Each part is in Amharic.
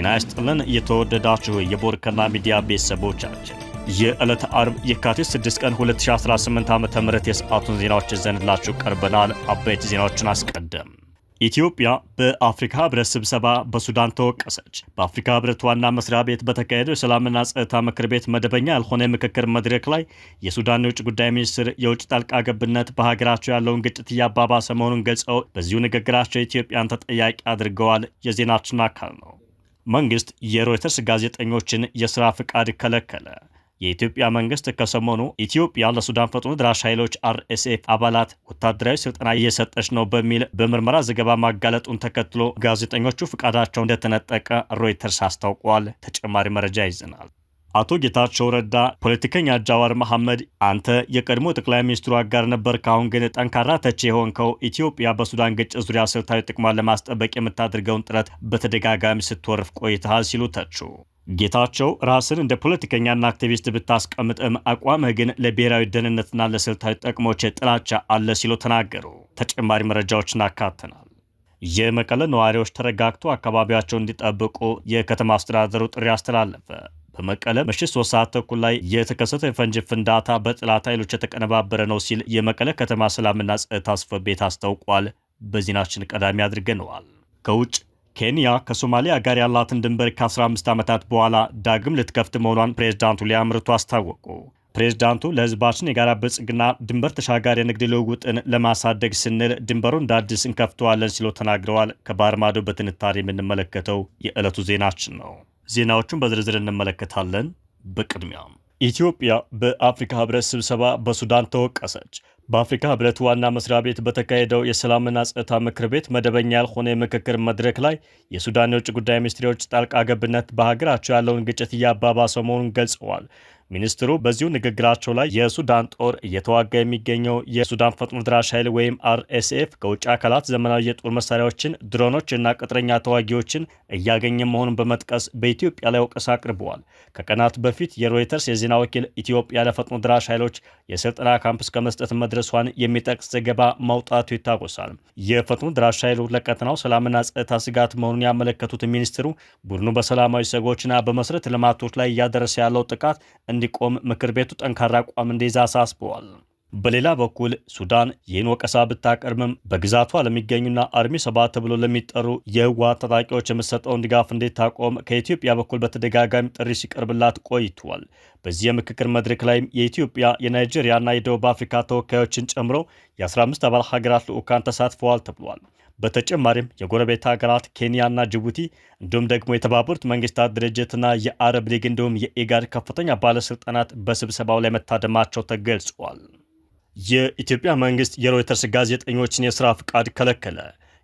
ጤና ይስጥልን የተወደዳችሁ የቦርከና ሚዲያ ቤተሰቦቻችን የዕለተ አርብ የካቲት 6 ቀን 2018 ዓ.ም የሰዓቱን ዜናዎች ይዘንላችሁ ቀርበናል። አበይት ዜናዎችን አስቀድም። ኢትዮጵያ በአፍሪካ ህብረት ስብሰባ በሱዳን ተወቀሰች። በአፍሪካ ህብረት ዋና መስሪያ ቤት በተካሄደው የሰላምና ጸጥታ ምክር ቤት መደበኛ ያልሆነ የምክክር መድረክ ላይ የሱዳን የውጭ ጉዳይ ሚኒስትር የውጭ ጣልቃ ገብነት በሀገራቸው ያለውን ግጭት እያባባሰ መሆኑን ገልጸው በዚሁ ንግግራቸው ኢትዮጵያን ተጠያቂ አድርገዋል። የዜናችን አካል ነው። መንግስት የሮይተርስ ጋዜጠኞችን የሥራ ፍቃድ ከለከለ። የኢትዮጵያ መንግስት ከሰሞኑ ኢትዮጵያ ለሱዳን ፈጥኖ ደራሽ ኃይሎች RSF አባላት ወታደራዊ ስልጠና እየሰጠች ነው በሚል በምርመራ ዘገባ ማጋለጡን ተከትሎ ጋዜጠኞቹ ፍቃዳቸው እንደተነጠቀ ሮይተርስ አስታውቋል። ተጨማሪ መረጃ ይዘናል። አቶ ጌታቸው ረዳ ፖለቲከኛ ጃዋር መሐመድ አንተ የቀድሞ ጠቅላይ ሚኒስትሩ አጋር ነበር፣ ካሁን ግን ጠንካራ ተቺ የሆንከው ኢትዮጵያ በሱዳን ግጭት ዙሪያ ስልታዊ ጥቅሟን ለማስጠበቅ የምታደርገውን ጥረት በተደጋጋሚ ስትወርፍ ቆይተሃል ሲሉ ተቹ። ጌታቸው ራስን እንደ ፖለቲከኛና አክቲቪስት ብታስቀምጥም አቋምህ ግን ለብሔራዊ ደህንነትና ለስልታዊ ጥቅሞች ጥላቻ አለ ሲሉ ተናገሩ። ተጨማሪ መረጃዎችን አካተናል። የመቀለ ነዋሪዎች ተረጋግቶ አካባቢያቸውን እንዲጠብቁ የከተማ አስተዳደሩ ጥሪ አስተላለፈ። በመቀለ ምሽት 3 ሰዓት ተኩል ላይ የተከሰተው የፈንጂ ፍንዳታ በጠላት ኃይሎች የተቀነባበረ ነው ሲል የመቀለ ከተማ ሰላምና ጸጥታ ጽሕፈት ቤት አስታውቋል። በዜናችን ቀዳሚ አድርገነዋል። ከውጭ ኬንያ ከሶማሊያ ጋር ያላትን ድንበር ከ15 ዓመታት በኋላ ዳግም ልትከፍት መሆኗን ፕሬዝዳንቱ ዊልያም ሩቶ አስታወቁ። ፕሬዝዳንቱ ለሕዝባችን የጋራ ብልጽግና ድንበር ተሻጋሪ የንግድ ልውውጥን ለማሳደግ ስንል ድንበሩን እንደ አዲስ እንከፍተዋለን ሲሉ ተናግረዋል። ከባህር ማዶ በትንታኔ የምንመለከተው የዕለቱ ዜናችን ነው። ዜናዎቹን በዝርዝር እንመለከታለን። በቅድሚያም ኢትዮጵያ በአፍሪካ ህብረት ስብሰባ በሱዳን ተወቀሰች። በአፍሪካ ህብረት ዋና መስሪያ ቤት በተካሄደው የሰላምና ጸጥታ ምክር ቤት መደበኛ ያልሆነ የምክክር መድረክ ላይ የሱዳን የውጭ ጉዳይ ሚኒስትሮች ጣልቃ ገብነት በሀገራቸው ያለውን ግጭት እያባባሰ መሆኑን ገልጸዋል። ሚኒስትሩ በዚሁ ንግግራቸው ላይ የሱዳን ጦር እየተዋጋ የሚገኘው የሱዳን ፈጥኖ ደራሽ ኃይል ወይም RSF ከውጭ አካላት ዘመናዊ የጦር መሳሪያዎችን፣ ድሮኖችና ቅጥረኛ ተዋጊዎችን እያገኘ መሆኑን በመጥቀስ በኢትዮጵያ ላይ ወቀሳ አቅርበዋል። ከቀናት በፊት የሮይተርስ የዜና ወኪል ኢትዮጵያ ለፈጥኖ ደራሽ ኃይሎች የስልጠና ካምፕ እስከ መስጠት መድረሷን የሚጠቅስ ዘገባ ማውጣቱ ይታወሳል። የፈጥኖ ደራሽ ኃይሉ ለቀጠናው ሰላምና ጸጥታ ስጋት መሆኑን ያመለከቱት ሚኒስትሩ ቡድኑ በሰላማዊ ዜጎችና በመሰረተ ልማቶች ላይ እያደረሰ ያለው ጥቃት እንዲቆም ምክር ቤቱ ጠንካራ አቋም እንዲይዝ አሳስበዋል። በሌላ በኩል ሱዳን ይህን ወቀሳ ብታቀርብም በግዛቷ ለሚገኙና አርሚ 7 ተብሎ ለሚጠሩ የህወሓት ታጣቂዎች የምትሰጠውን ድጋፍ እንድታቆም ከኢትዮጵያ በኩል በተደጋጋሚ ጥሪ ሲቀርብላት ቆይቷል። በዚህ የምክክር መድረክ ላይም የኢትዮጵያ የናይጄሪያና የደቡብ አፍሪካ ተወካዮችን ጨምሮ የ15 አባል ሀገራት ልዑካን ተሳትፈዋል ተብሏል። በተጨማሪም የጎረቤት ሀገራት ኬንያና ጅቡቲ እንዲሁም ደግሞ የተባበሩት መንግስታት ድርጅትና የአረብ ሊግ እንዲሁም የኢጋድ ከፍተኛ ባለስልጣናት በስብሰባው ላይ መታደማቸው ተገልጿል። የኢትዮጵያ መንግስት የሮይተርስ ጋዜጠኞችን የሥራ ፍቃድ ከለከለ።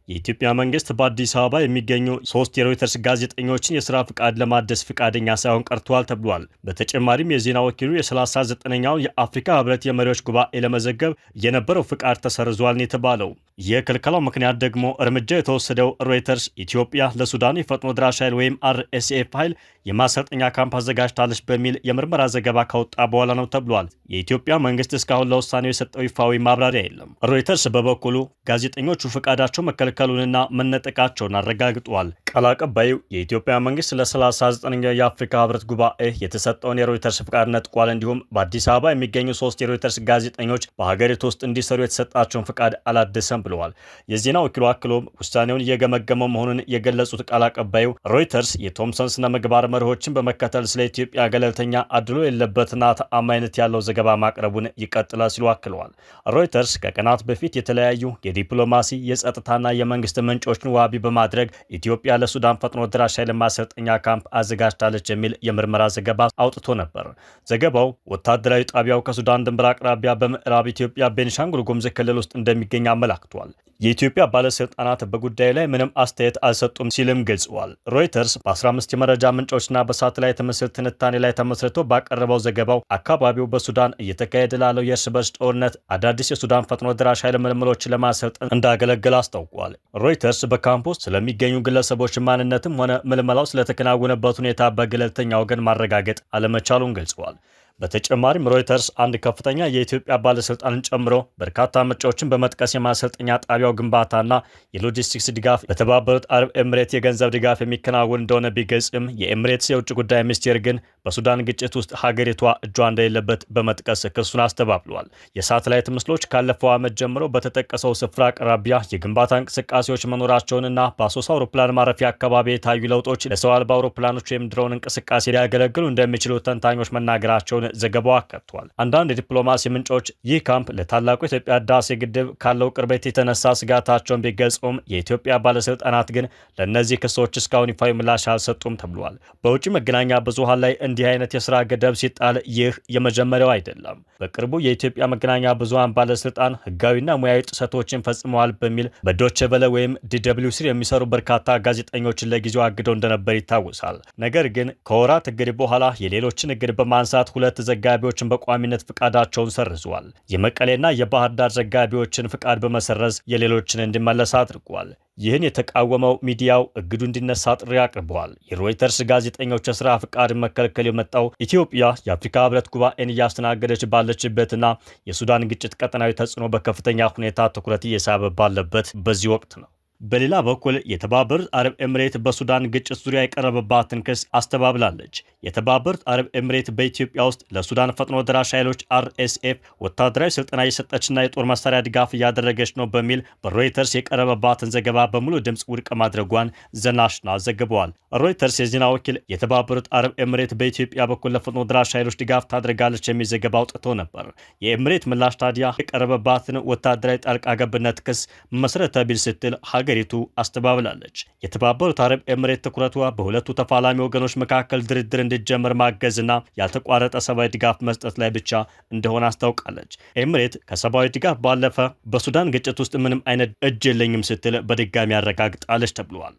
የኢትዮጵያ መንግስት በአዲስ አበባ የሚገኙ 3 የሮይተርስ ጋዜጠኞችን የሥራ ፍቃድ ለማደስ ፍቃደኛ ሳይሆን ቀርተዋል ተብሏል። በተጨማሪም የዜና ወኪሉ የ39ኛው የአፍሪካ ህብረት የመሪዎች ጉባኤ ለመዘገብ የነበረው ፍቃድ ተሰርዟል የተባለው። የክልከላው ምክንያት ደግሞ እርምጃ የተወሰደው ሮይተርስ ኢትዮጵያ ለሱዳን የፈጥኖ ደራሽ ኃይል ወይም RSF ኃይል የማሰልጠኛ ካምፕ አዘጋጅታለች በሚል የምርመራ ዘገባ ካወጣ በኋላ ነው ተብሏል። የኢትዮጵያ መንግስት እስካሁን ለውሳኔው የሰጠው ይፋዊ ማብራሪያ የለም። ሮይተርስ በበኩሉ ጋዜጠኞቹ ፍቃዳቸው መከልከሉንና መነጠቃቸውን አረጋግጧል። ቃል አቀባዩ የኢትዮጵያ መንግስት ለ39ኛው የአፍሪካ ህብረት ጉባኤ የተሰጠውን የሮይተርስ ፍቃድ ነጥቋል፣ እንዲሁም በአዲስ አበባ የሚገኙ 3 የሮይተርስ ጋዜጠኞች በሀገሪቱ ውስጥ እንዲሰሩ የተሰጣቸውን ፍቃድ አላደሰም ብለዋል። የዜና ወኪሉ አክሎም ውሳኔውን እየገመገመው መሆኑን የገለጹት ቃል አቀባዩ ሮይተርስ የቶምሰን ስነ ምግባር መርሆችን በመከተል ስለ ኢትዮጵያ ገለልተኛ፣ አድሎ የለበትና ተአማኝነት ያለው ዘገባ ማቅረቡን ይቀጥላል ሲሉ አክለዋል። ሮይተርስ ከቀናት በፊት የተለያዩ የዲፕሎማሲ የጸጥታና የመንግስት ምንጮችን ዋቢ በማድረግ ኢትዮጵያ ለሱዳን ፈጥኖ ደራሽ ኃይል ማሰልጠኛ ካምፕ አዘጋጅታለች የሚል የምርመራ ዘገባ አውጥቶ ነበር። ዘገባው ወታደራዊ ጣቢያው ከሱዳን ድንበር አቅራቢያ በምዕራብ ኢትዮጵያ ቤኒሻንጉል ጉሙዝ ክልል ውስጥ እንደሚገኝ አመላክቷል። የኢትዮጵያ ባለስልጣናት በጉዳዩ ላይ ምንም አስተያየት አልሰጡም ሲልም ገልጸዋል። ሮይተርስ በ15 የመረጃ ምንጮችና በሳተላይት ምስል ትንታኔ ላይ ተመስርቶ ባቀረበው ዘገባው አካባቢው በሱዳን እየተካሄደ ላለው የእርስ በርስ ጦርነት አዳዲስ የሱዳን ፈጥኖ ደራሽ ኃይል ምልምሎችን ለማሰልጠን እንዳገለገለ አስታውቋል። ሮይተርስ በካምፕ ውስጥ ስለሚገኙ ግለሰቦች ማንነትም ሆነ ምልመላው ስለተከናወነበት ሁኔታ በገለልተኛ ወገን ማረጋገጥ አለመቻሉን ገልጸዋል። በተጨማሪም ሮይተርስ አንድ ከፍተኛ የኢትዮጵያ ባለስልጣንን ጨምሮ በርካታ ምንጮችን በመጥቀስ የማሰልጠኛ ጣቢያው ግንባታና የሎጂስቲክስ ድጋፍ በተባበሩት አረብ ኤምሬት የገንዘብ ድጋፍ የሚከናወን እንደሆነ ቢገልጽም የኤምሬትስ የውጭ ጉዳይ ሚኒስቴር ግን በሱዳን ግጭት ውስጥ ሀገሪቷ እጇ እንደሌለበት በመጥቀስ ክሱን አስተባብሏል። የሳተላይት ምስሎች ካለፈው ዓመት ጀምሮ በተጠቀሰው ስፍራ አቅራቢያ የግንባታ እንቅስቃሴዎች መኖራቸውንና በአሶሳ አውሮፕላን ማረፊያ አካባቢ የታዩ ለውጦች ለሰው አልባ አውሮፕላኖች ወይም ድሮን እንቅስቃሴ ሊያገለግሉ እንደሚችሉ ተንታኞች መናገራቸውን ዘገባው አካቷል። አንዳንድ የዲፕሎማሲ ምንጮች ይህ ካምፕ ለታላቁ የኢትዮጵያ ህዳሴ ግድብ ካለው ቅርበት የተነሳ ስጋታቸውን ቢገልጹም የኢትዮጵያ ባለስልጣናት ግን ለእነዚህ ክሶች እስካሁን ይፋዊ ምላሽ አልሰጡም ተብሏል። በውጭ መገናኛ ብዙሃን ላይ እንዲህ አይነት የስራ ገደብ ሲጣል ይህ የመጀመሪያው አይደለም። በቅርቡ የኢትዮጵያ መገናኛ ብዙሃን ባለስልጣን ህጋዊና ሙያዊ ጥሰቶችን ፈጽመዋል በሚል በዶቼ ቬለ ወይም ዲደብሊው ስር የሚሰሩ በርካታ ጋዜጠኞችን ለጊዜው አግደው እንደነበር ይታወሳል። ነገር ግን ከወራት እግድ በኋላ የሌሎችን እግድ በማንሳት ሁለት ዘጋቢዎችን በቋሚነት ፍቃዳቸውን ሰርዘዋል። የመቀሌና የባህር ዳር ዘጋቢዎችን ፍቃድ በመሰረዝ የሌሎችን እንዲመለስ አድርጓል። ይህን የተቃወመው ሚዲያው እግዱ እንዲነሳ ጥሪ አቅርበዋል። የሮይተርስ ጋዜጠኞች የስራ ፍቃድ መከልከል የመጣው ኢትዮጵያ የአፍሪካ ህብረት ጉባኤን እያስተናገደች ባለችበትና የሱዳን ግጭት ቀጠናዊ ተጽዕኖ በከፍተኛ ሁኔታ ትኩረት እየሳበ ባለበት በዚህ ወቅት ነው። በሌላ በኩል የተባበሩት አረብ ኤምሬት በሱዳን ግጭት ዙሪያ የቀረበባትን ክስ አስተባብላለች። የተባበሩት አረብ ኤምሬት በኢትዮጵያ ውስጥ ለሱዳን ፈጥኖ ደራሽ ኃይሎች RSF ወታደራዊ ስልጠና እየሰጠችና የጦር መሳሪያ ድጋፍ እያደረገች ነው በሚል በሮይተርስ የቀረበባትን ዘገባ በሙሉ ድምፅ ውድቅ ማድረጓን ዘናሽናል ዘግበዋል። ሮይተርስ የዜና ወኪል የተባበሩት አረብ ኤምሬት በኢትዮጵያ በኩል ለፈጥኖ ደራሽ ኃይሎች ድጋፍ ታደርጋለች የሚል ዘገባ አውጥቶ ነበር። የኤምሬት ምላሽ ታዲያ የቀረበባትን ወታደራዊ ጣልቃ ገብነት ክስ መሰረተ ቢስ ስትል ሀገሪቱ አስተባብላለች። የተባበሩት አረብ ኤምሬት ትኩረቷ በሁለቱ ተፋላሚ ወገኖች መካከል ድርድር እንዲጀመር ማገዝና ያልተቋረጠ ሰብአዊ ድጋፍ መስጠት ላይ ብቻ እንደሆነ አስታውቃለች። ኤምሬት ከሰብአዊ ድጋፍ ባለፈ በሱዳን ግጭት ውስጥ ምንም አይነት እጅ የለኝም ስትል በድጋሚ ያረጋግጣለች ተብሏል።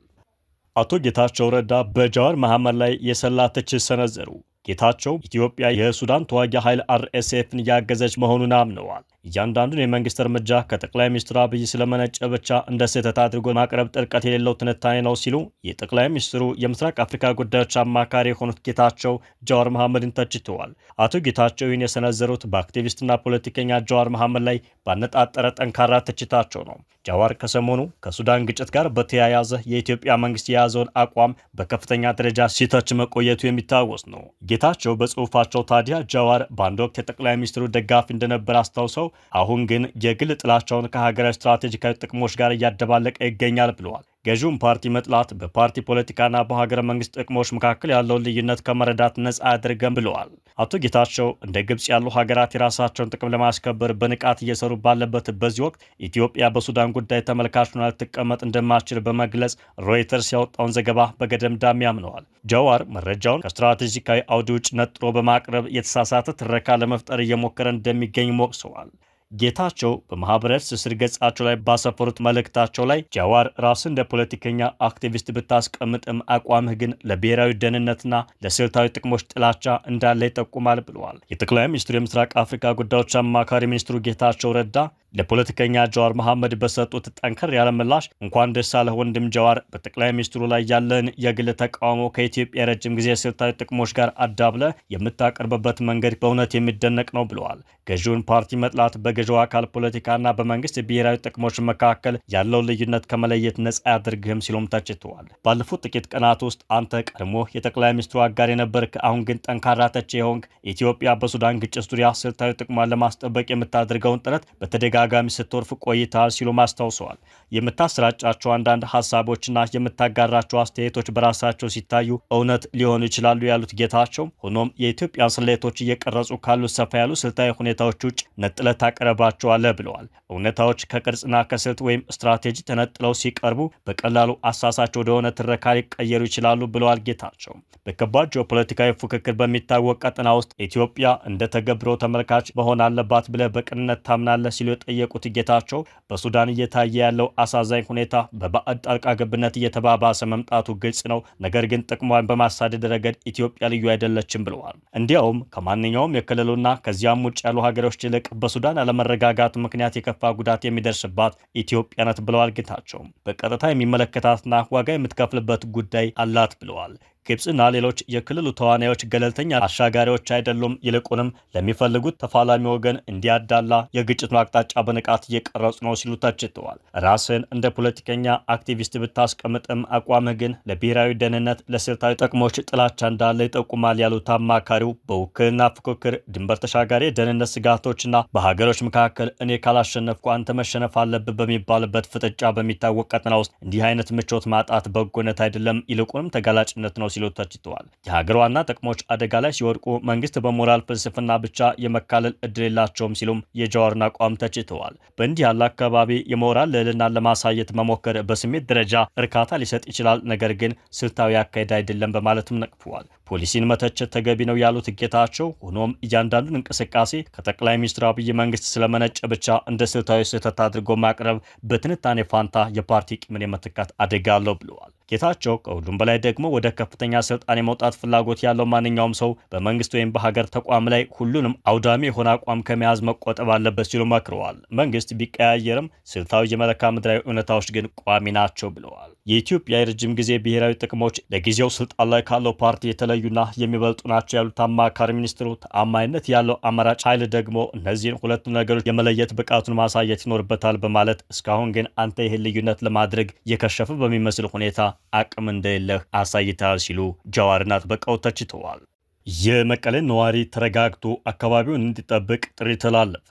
አቶ ጌታቸው ረዳ በጃዋር መሐመድ ላይ የሰላ ትችት ሰነዘሩ። ጌታቸው ኢትዮጵያ የሱዳን ተዋጊ ኃይል RSFን እያገዘች መሆኑን አምነዋል። እያንዳንዱን የመንግስት እርምጃ ከጠቅላይ ሚኒስትር አብይ ስለመነጨ ብቻ እንደ ስህተት አድርጎ ማቅረብ ጥልቀት የሌለው ትንታኔ ነው ሲሉ የጠቅላይ ሚኒስትሩ የምስራቅ አፍሪካ ጉዳዮች አማካሪ የሆኑት ጌታቸው ጃዋር መሐመድን ተችተዋል። አቶ ጌታቸው ይህን የሰነዘሩት በአክቲቪስትና ፖለቲከኛ ጃዋር መሐመድ ላይ ባነጣጠረ ጠንካራ ትችታቸው ነው። ጃዋር ከሰሞኑ ከሱዳን ግጭት ጋር በተያያዘ የኢትዮጵያ መንግስት የያዘውን አቋም በከፍተኛ ደረጃ ሲተች መቆየቱ የሚታወስ ነው። ጌታቸው በጽሁፋቸው ታዲያ ጃዋር በአንድ ወቅት የጠቅላይ ሚኒስትሩ ደጋፊ እንደነበር አስታውሰው አሁን ግን የግል ጥላቻውን ከሀገራዊ ስትራቴጂካዊ ጥቅሞች ጋር እያደባለቀ ይገኛል ብለዋል። ገዢውን ፓርቲ መጥላት በፓርቲ ፖለቲካና በሀገረ መንግስት ጥቅሞች መካከል ያለውን ልዩነት ከመረዳት ነጻ አያደርገም ብለዋል። አቶ ጌታቸው እንደ ግብጽ ያሉ ሀገራት የራሳቸውን ጥቅም ለማስከበር በንቃት እየሰሩ ባለበት በዚህ ወቅት ኢትዮጵያ በሱዳን ጉዳይ ተመልካች ሆና ልትቀመጥ እንደማትችል በመግለጽ ሮይተርስ ያወጣውን ዘገባ በገደምዳሜ አምነዋል። ጃዋር መረጃውን ከስትራቴጂካዊ አውድ ውጭ ነጥሮ በማቅረብ የተሳሳተ ትረካ ለመፍጠር እየሞከረ እንደሚገኝ ሞቅሰዋል። ጌታቸው በማህበራዊ ትስስር ገጻቸው ላይ ባሰፈሩት መልእክታቸው ላይ ጃዋር ራስን እንደ ፖለቲከኛ አክቲቪስት ብታስቀምጥም አቋምህ ግን ለብሔራዊ ደህንነትና ለስልታዊ ጥቅሞች ጥላቻ እንዳለ ይጠቁማል ብለዋል። የጠቅላይ ሚኒስትሩ የምስራቅ አፍሪካ ጉዳዮች አማካሪ ሚኒስትሩ ጌታቸው ረዳ ለፖለቲከኛ ጃዋር መሐመድ በሰጡት ጠንከር ያለ ምላሽ እንኳን ደስ አለህ ወንድም ጃዋር፣ በጠቅላይ ሚኒስትሩ ላይ ያለን የግል ተቃውሞ ከኢትዮጵያ የረጅም ጊዜ ስልታዊ ጥቅሞች ጋር አዳብለ የምታቀርብበት መንገድ በእውነት የሚደነቅ ነው ብለዋል። ገዢውን ፓርቲ መጥላት በገዢው አካል ፖለቲካና በመንግስት ብሔራዊ ጥቅሞች መካከል ያለውን ልዩነት ከመለየት ነጻ አያደርግህም ሲሉም ተችተዋል። ባለፉት ጥቂት ቀናት ውስጥ አንተ ቀድሞ የጠቅላይ ሚኒስትሩ አጋር የነበርክ አሁን ግን ጠንካራ ተቺ የሆንክ ኢትዮጵያ በሱዳን ግጭት ዙሪያ ስልታዊ ጥቅሟን ለማስጠበቅ የምታደርገውን ጥረት በተደጋጋሚ ስትወርፍ ቆይታል ሲሉ አስታውሰዋል። የምታሰራጫቸው አንዳንድ ሀሳቦችና የምታጋራቸው አስተያየቶች በራሳቸው ሲታዩ እውነት ሊሆኑ ይችላሉ ያሉት ጌታቸው፣ ሆኖም የኢትዮጵያን ስሌቶች እየቀረጹ ካሉት ሰፋ ያሉ ስልታዊ ሁኔታዎች ውጭ ነጥለህ ታቀርባቸዋለህ ብለዋል። እውነታዎች ከቅርጽና ከስልት ወይም ስትራቴጂ ተነጥለው ሲቀርቡ በቀላሉ አሳሳች ወደሆነ ትረካ ሊቀየሩ ይችላሉ ብለዋል ጌታቸው። በከባድ ጂኦፖለቲካዊ ፉክክር በሚታወቅ ቀጠና ውስጥ ኢትዮጵያ እንደ ተገብሮ ተመልካች መሆን አለባት ብለህ በቅንነት ታምናለህ ሲሉ የጠየቁት ጌታቸው በሱዳን እየታየ ያለው አሳዛኝ ሁኔታ በባዕድ ጣልቃ ገብነት እየተባባሰ መምጣቱ ግልጽ ነው፣ ነገር ግን ጥቅሟን በማሳደድ ረገድ ኢትዮጵያ ልዩ አይደለችም ብለዋል። እንዲያውም ከማንኛውም የክልሉና ከዚያም ውጭ ያሉ ሀገሮች ይልቅ በሱዳን አለመረጋጋት ምክንያት የከፋ ጉዳት የሚደርስባት ኢትዮጵያ ናት ብለዋል ጌታቸው። በቀጥታ የሚመለከታትና ዋጋ የምትከፍልበት ጉዳይ አላት ብለዋል። ግብጽና ሌሎች የክልሉ ተዋናዮች ገለልተኛ አሻጋሪዎች አይደሉም፣ ይልቁንም ለሚፈልጉት ተፋላሚ ወገን እንዲያዳላ የግጭቱን አቅጣጫ በንቃት እየቀረጹ ነው ሲሉ ተችተዋል። ራስን እንደ ፖለቲከኛ አክቲቪስት ብታስቀምጥም አቋምህ ግን ለብሔራዊ ደህንነት፣ ለስልታዊ ጥቅሞች ጥላቻ እንዳለ ይጠቁማል ያሉት አማካሪው በውክልና ፉክክር፣ ድንበር ተሻጋሪ የደህንነት ስጋቶችና በሀገሮች መካከል እኔ ካላሸነፍኩ አንተ መሸነፍ አለብህ በሚባልበት ፍጥጫ በሚታወቅ ቀጠና ውስጥ እንዲህ አይነት ምቾት ማጣት በጎነት አይደለም፣ ይልቁንም ተጋላጭነት ነው ሲሉ ተችተዋል። የሀገር ዋና ጥቅሞች አደጋ ላይ ሲወድቁ መንግስት በሞራል ፍልስፍና ብቻ የመካለል እድል የላቸውም ሲሉም የጃዋርን አቋም ተችተዋል። በእንዲህ ያለ አካባቢ የሞራል ልዕልናን ለማሳየት መሞከር በስሜት ደረጃ እርካታ ሊሰጥ ይችላል፣ ነገር ግን ስልታዊ አካሄድ አይደለም በማለትም ነቅፈዋል። ፖሊሲን መተቸት ተገቢ ነው ያሉት ጌታቸው፣ ሆኖም እያንዳንዱን እንቅስቃሴ ከጠቅላይ ሚኒስትር አብይ መንግስት ስለመነጨ ብቻ እንደ ስልታዊ ስህተት አድርጎ ማቅረብ በትንታኔ ፋንታ የፓርቲ ቂምን የመተካት አደጋ አለው ብለዋል። ጌታቸው ከሁሉም በላይ ደግሞ ወደ ከፍተኛ ስልጣን የመውጣት ፍላጎት ያለው ማንኛውም ሰው በመንግስት ወይም በሀገር ተቋም ላይ ሁሉንም አውዳሚ የሆነ አቋም ከመያዝ መቆጠብ አለበት ሲሉ መክረዋል። መንግስት ቢቀያየርም ስልታዊ የመለካ ምድራዊ እውነታዎች ግን ቋሚ ናቸው ብለዋል። የኢትዮጵያ የረጅም ጊዜ ብሔራዊ ጥቅሞች ለጊዜው ስልጣን ላይ ካለው ፓርቲ የተለዩና የሚበልጡ ናቸው ያሉት አማካሪ ሚኒስትሩ ተአማኒነት ያለው አማራጭ ኃይል ደግሞ እነዚህን ሁለቱ ነገሮች የመለየት ብቃቱን ማሳየት ይኖርበታል በማለት እስካሁን ግን አንተ ይህን ልዩነት ለማድረግ የከሸፈ በሚመስል ሁኔታ አቅም እንደሌለህ አሳይተሃል ሲሉ ጃዋርን አጥብቀው ተችተዋል። የመቀሌ ነዋሪ ተረጋግቶ አካባቢውን እንዲጠብቅ ጥሪ ተላለፈ።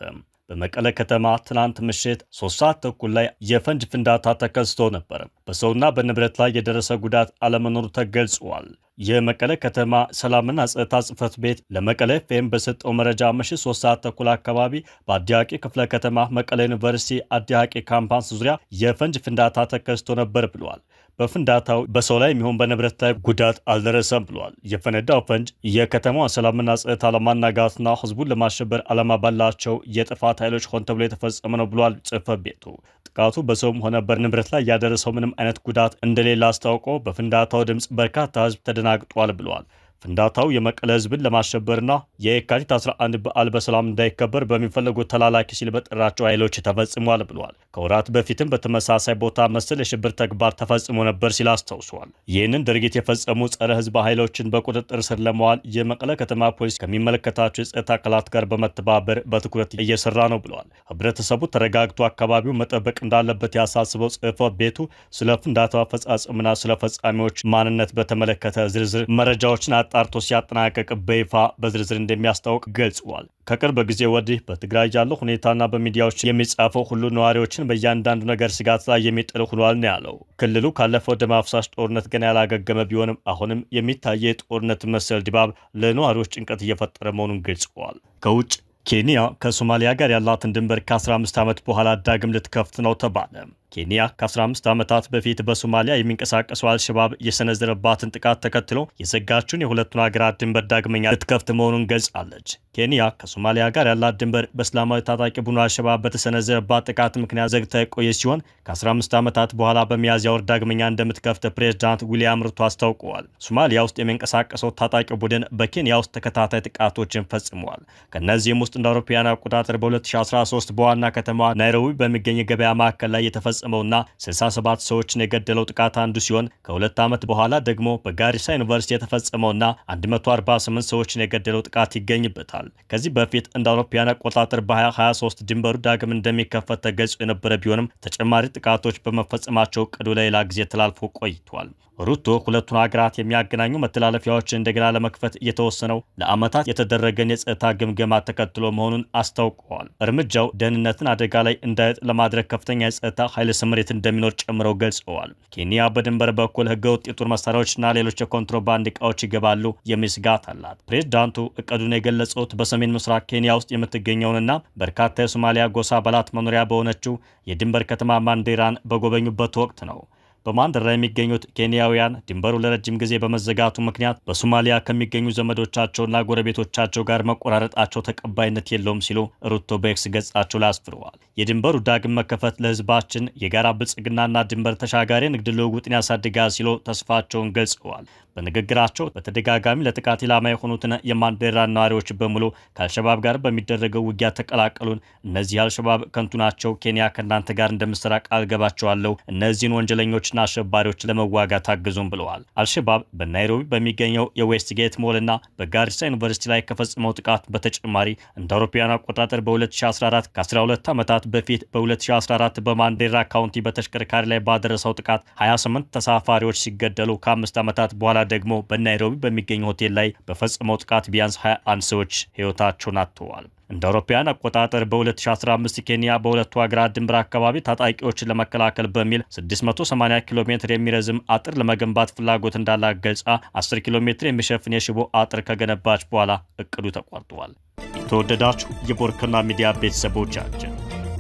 በመቀለ ከተማ ትናንት ምሽት 3 ሰዓት ተኩል ላይ የፈንጅ ፍንዳታ ተከስቶ ነበር። በሰውና በንብረት ላይ የደረሰ ጉዳት አለመኖሩ ተገልጿል። የመቀለ ከተማ ሰላምና ጸጥታ ጽሕፈት ቤት ለመቀለ ኤፍኤም በሰጠው መረጃ ምሽት 3 ሰዓት ተኩል አካባቢ በአዲያቂ ክፍለ ከተማ መቀለ ዩኒቨርሲቲ አዲያቂ ካምፓስ ዙሪያ የፈንጅ ፍንዳታ ተከስቶ ነበር ብሏል። በፍንዳታው በሰው ላይ የሚሆን በንብረት ላይ ጉዳት አልደረሰም ብሏል። የፈነዳው ፈንጅ የከተማዋ ሰላምና ጸጥታ ለማናጋትና ህዝቡን ለማሸበር ዓላማ ባላቸው የጥፋት ኃይሎች ሆን ተብሎ የተፈጸመ ነው ብሏል ጽሕፈት ቤቱ። ጥቃቱ በሰውም ሆነ በንብረት ላይ ያደረሰው ምንም አይነት ጉዳት እንደሌለ አስታውቆ በፍንዳታው ድምፅ በርካታ ህዝብ ተደናግጧል ብሏል። ፍንዳታው የመቀለ ህዝብን ለማሸበርና የካቲት 11 በዓል በሰላም እንዳይከበር በሚፈልጉት ተላላኪ ሲል በጠራቸው ኃይሎች ተፈጽሟል ብሏል። ከወራት በፊትም በተመሳሳይ ቦታ መሰል የሽብር ተግባር ተፈጽሞ ነበር ሲል አስታውሷል። ይህንን ድርጊት የፈጸሙ ጸረ ህዝብ ኃይሎችን በቁጥጥር ስር ለመዋል የመቀለ ከተማ ፖሊስ ከሚመለከታቸው የጸጥታ አካላት ጋር በመተባበር በትኩረት እየሰራ ነው ብለዋል። ህብረተሰቡ ተረጋግቶ አካባቢውን መጠበቅ እንዳለበት ያሳስበው ጽሕፈት ቤቱ ስለ ፍንዳታው አፈጻጸምና ስለ ፈጻሚዎች ማንነት በተመለከተ ዝርዝር መረጃዎችን ጣርቶ ሲያጠናቀቅ በይፋ በዝርዝር እንደሚያስታውቅ ገልጿል። ከቅርብ ጊዜ ወዲህ በትግራይ ያለው ሁኔታና በሚዲያዎች የሚጻፈው ሁሉ ነዋሪዎችን በእያንዳንዱ ነገር ስጋት ላይ የሚጥል ሆኗል ነው ያለው። ክልሉ ካለፈው ደም አፍሳሽ ጦርነት ገና ያላገገመ ቢሆንም አሁንም የሚታየ የጦርነት መሰል ድባብ ለነዋሪዎች ጭንቀት እየፈጠረ መሆኑን ገልጸዋል። ከውጭ ኬንያ ከሶማሊያ ጋር ያላትን ድንበር ከ15 ዓመት በኋላ ዳግም ልትከፍት ነው ተባለ። ኬንያ ከ15 ዓመታት በፊት በሶማሊያ የሚንቀሳቀሰው አልሸባብ የሰነዘረባትን ጥቃት ተከትሎ የዘጋችውን የሁለቱን ሀገራት ድንበር ዳግመኛ ልትከፍት መሆኑን ገልጻለች። ኬንያ ከሶማሊያ ጋር ያላት ድንበር በእስላማዊ ታጣቂ ቡድኑ አልሸባብ በተሰነዘረባት ጥቃት ምክንያት ዘግታ የቆየ ሲሆን ከ15 ዓመታት በኋላ በሚያዝያ ወር ዳግመኛ እንደምትከፍት ፕሬዝዳንት ዊሊያም ሩቶ አስታውቀዋል። ሶማሊያ ውስጥ የሚንቀሳቀሰው ታጣቂ ቡድን በኬንያ ውስጥ ተከታታይ ጥቃቶችን ፈጽመዋል። ከእነዚህም ውስጥ እንደ አውሮፓውያን አቆጣጠር በ2013 በዋና ከተማ ናይሮቢ በሚገኝ የገበያ ማዕከል ላይ የተፈጸመውና 67 ሰዎችን የገደለው ጥቃት አንዱ ሲሆን ከ2 ዓመት በኋላ ደግሞ በጋሪሳ ዩኒቨርሲቲ የተፈጸመውና 148 ሰዎችን የገደለው ጥቃት ይገኝበታል። ከዚህ በፊት እንደ አውሮፓውያን አቆጣጠር በ2023 ድንበሩ ዳግም እንደሚከፈት ተገልጾ የነበረ ቢሆንም ተጨማሪ ጥቃቶች በመፈጸማቸው እቅዱ ለሌላ ጊዜ ተላልፎ ቆይቷል። ሩቶ ሁለቱን ሀገራት የሚያገናኙ መተላለፊያዎችን እንደገና ለመክፈት እየተወሰነው ለዓመታት የተደረገን የጸጥታ ግምገማ ተከትሎ መሆኑን አስታውቀዋል። እርምጃው ደህንነትን አደጋ ላይ እንዳይጥ ለማድረግ ከፍተኛ የጸጥታ ኃይል ስምሪት እንደሚኖር ጨምረው ገልጸዋል። ኬንያ በድንበር በኩል ህገወጥ የጦር መሳሪያዎችና ሌሎች የኮንትሮባንድ እቃዎች ይገባሉ የሚል ስጋት አላት። ፕሬዝዳንቱ እቅዱን የገለጹት በሰሜን ምስራቅ ኬንያ ውስጥ የምትገኘውንና በርካታ የሶማሊያ ጎሳ አባላት መኖሪያ በሆነችው የድንበር ከተማ ማንዴራን በጎበኙበት ወቅት ነው። በማንደራ የሚገኙት ኬንያውያን ድንበሩ ለረጅም ጊዜ በመዘጋቱ ምክንያት በሶማሊያ ከሚገኙ ዘመዶቻቸውና ጎረቤቶቻቸው ጋር መቆራረጣቸው ተቀባይነት የለውም ሲሉ ሩቶ በኤክስ ገጻቸው ላይ አስፍረዋል። የድንበሩ ዳግም መከፈት ለህዝባችን የጋራ ብልጽግናና ድንበር ተሻጋሪ ንግድ ልውውጥን ያሳድጋል ሲሉ ተስፋቸውን ገልጸዋል። በንግግራቸው በተደጋጋሚ ለጥቃት ኢላማ የሆኑትን የማንዴራ ነዋሪዎች በሙሉ ከአልሸባብ ጋር በሚደረገው ውጊያ ተቀላቀሉን። እነዚህ አልሸባብ ከንቱ ናቸው። ኬንያ ከእናንተ ጋር እንደምትሰራ ቃል ገባቸዋለሁ። እነዚህን ወንጀለኞች ጽንፈኞችና አሸባሪዎች ለመዋጋት አግዙም ብለዋል። አልሸባብ በናይሮቢ በሚገኘው የዌስትጌት ሞልና በጋሪሳ ዩኒቨርሲቲ ላይ ከፈጸመው ጥቃት በተጨማሪ እንደ አውሮፓውያን አቆጣጠር በ2014 ከ12 ዓመታት በፊት በ2014 በማንዴራ ካውንቲ በተሽከርካሪ ላይ ባደረሰው ጥቃት 28 ተሳፋሪዎች ሲገደሉ ከ5 ዓመታት በኋላ ደግሞ በናይሮቢ በሚገኘው ሆቴል ላይ በፈጸመው ጥቃት ቢያንስ 21 ሰዎች ሕይወታቸውን አጥተዋል። እንደ አውሮፓውያን አቆጣጠር በ2015 ኬንያ በሁለቱ ሀገራት ድንበር አካባቢ ታጣቂዎችን ለመከላከል በሚል 680 ኪሎ ሜትር የሚረዝም አጥር ለመገንባት ፍላጎት እንዳላት ገልጻ 10 ኪሎ ሜትር የሚሸፍን የሽቦ አጥር ከገነባች በኋላ እቅዱ ተቋርጧል። የተወደዳችሁ የቦርከና ሚዲያ ቤተሰቦቻችን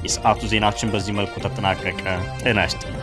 የሰዓቱ ዜናችን በዚህ መልኩ ተጠናቀቀ። ጤና ይስጥልኝ።